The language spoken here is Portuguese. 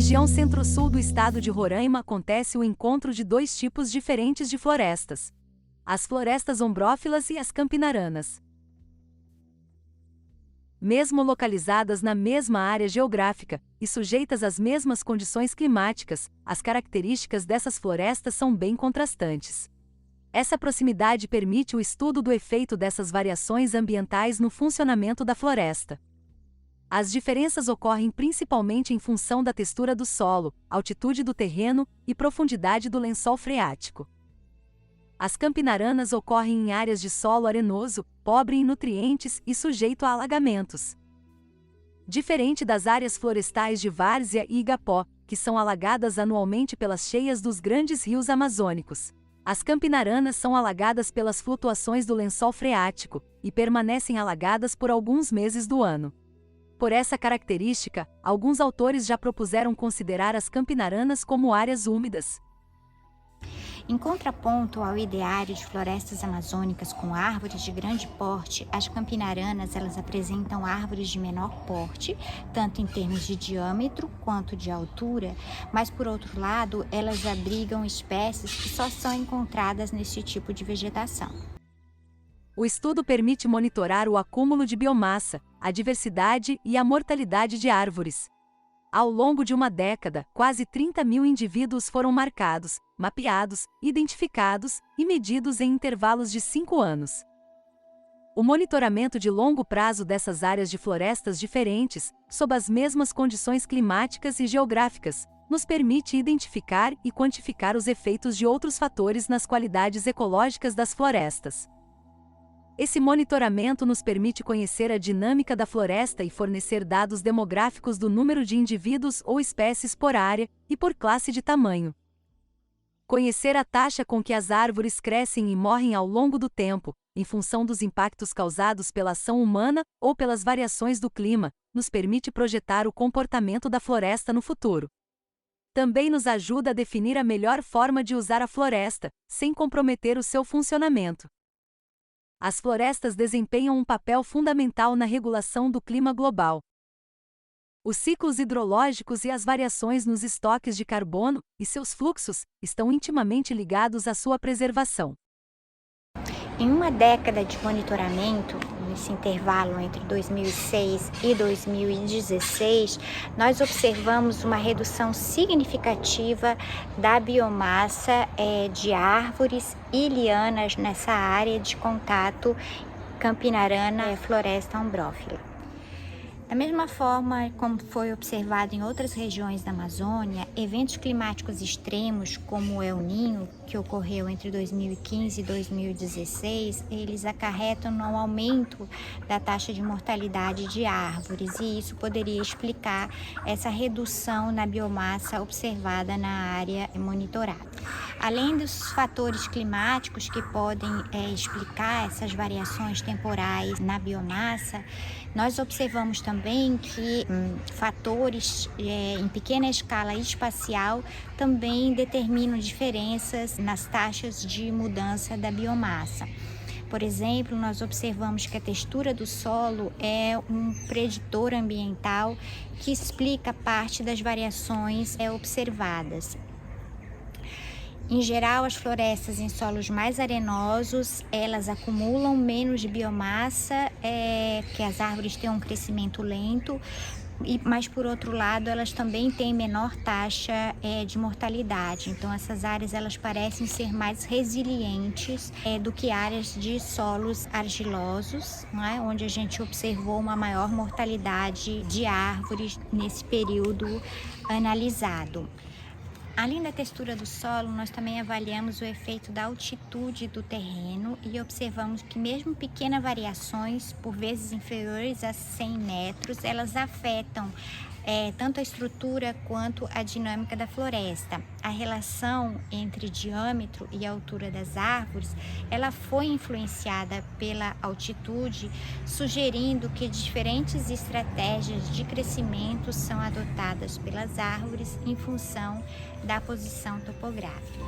região centro-sul do estado de Roraima acontece o encontro de dois tipos diferentes de florestas: as florestas ombrófilas e as campinaranas. Mesmo localizadas na mesma área geográfica e sujeitas às mesmas condições climáticas, as características dessas florestas são bem contrastantes. Essa proximidade permite o estudo do efeito dessas variações ambientais no funcionamento da floresta. As diferenças ocorrem principalmente em função da textura do solo, altitude do terreno e profundidade do lençol freático. As campinaranas ocorrem em áreas de solo arenoso, pobre em nutrientes e sujeito a alagamentos. Diferente das áreas florestais de várzea e igapó, que são alagadas anualmente pelas cheias dos grandes rios amazônicos, as campinaranas são alagadas pelas flutuações do lençol freático e permanecem alagadas por alguns meses do ano. Por essa característica, alguns autores já propuseram considerar as campinaranas como áreas úmidas. Em contraponto ao ideário de florestas amazônicas com árvores de grande porte, as campinaranas elas apresentam árvores de menor porte, tanto em termos de diâmetro quanto de altura, mas por outro lado, elas abrigam espécies que só são encontradas nesse tipo de vegetação. O estudo permite monitorar o acúmulo de biomassa, a diversidade e a mortalidade de árvores. Ao longo de uma década, quase 30.000 indivíduos foram marcados, mapeados, identificados e medidos em intervalos de 5 anos. O monitoramento de longo prazo dessas áreas de florestas diferentes, sob as mesmas condições climáticas e geográficas, nos permite identificar e quantificar os efeitos de outros fatores nas qualidades ecológicas das florestas. Esse monitoramento nos permite conhecer a dinâmica da floresta e fornecer dados demográficos do número de indivíduos ou espécies por área e por classe de tamanho. Conhecer a taxa com que as árvores crescem e morrem ao longo do tempo, em função dos impactos causados pela ação humana ou pelas variações do clima, nos permite projetar o comportamento da floresta no futuro. Também nos ajuda a definir a melhor forma de usar a floresta, sem comprometer o seu funcionamento. As florestas desempenham um papel fundamental na regulação do clima global. Os ciclos hidrológicos e as variações nos estoques de carbono e seus fluxos estão intimamente ligados à sua preservação. Em uma década de monitoramento, nesse intervalo entre 2006 e 2016, nós observamos uma redução significativa da biomassa de árvores e lianas nessa área de contato campinarana-floresta ombrófila. Da mesma forma como foi observado em outras regiões da Amazônia, eventos climáticos extremos como o El Niño, que ocorreu entre 2015 e 2016, eles acarretam no aumento da taxa de mortalidade de árvores, e isso poderia explicar essa redução na biomassa observada na área monitorada. Além dos fatores climáticos que podem explicar essas variações temporais na biomassa, nós observamos também que fatores em pequena escala espacial também determinam diferenças nas taxas de mudança da biomassa. Por exemplo, nós observamos que a textura do solo é um preditor ambiental que explica parte das variações observadas. Em geral, as florestas em solos mais arenosos, elas acumulam menos biomassa, que as árvores têm um crescimento lento, mas por outro lado, elas também têm menor taxa de mortalidade. Então, essas áreas elas parecem ser mais resilientes do que áreas de solos argilosos, não é? Onde a gente observou uma maior mortalidade de árvores nesse período analisado. Além da textura do solo, nós também avaliamos o efeito da altitude do terreno e observamos que mesmo pequenas variações, por vezes inferiores a 100 metros, elas afetam tanto a estrutura quanto a dinâmica da floresta. A relação entre diâmetro e altura das árvores, ela foi influenciada pela altitude, sugerindo que diferentes estratégias de crescimento são adotadas pelas árvores em função da posição topográfica.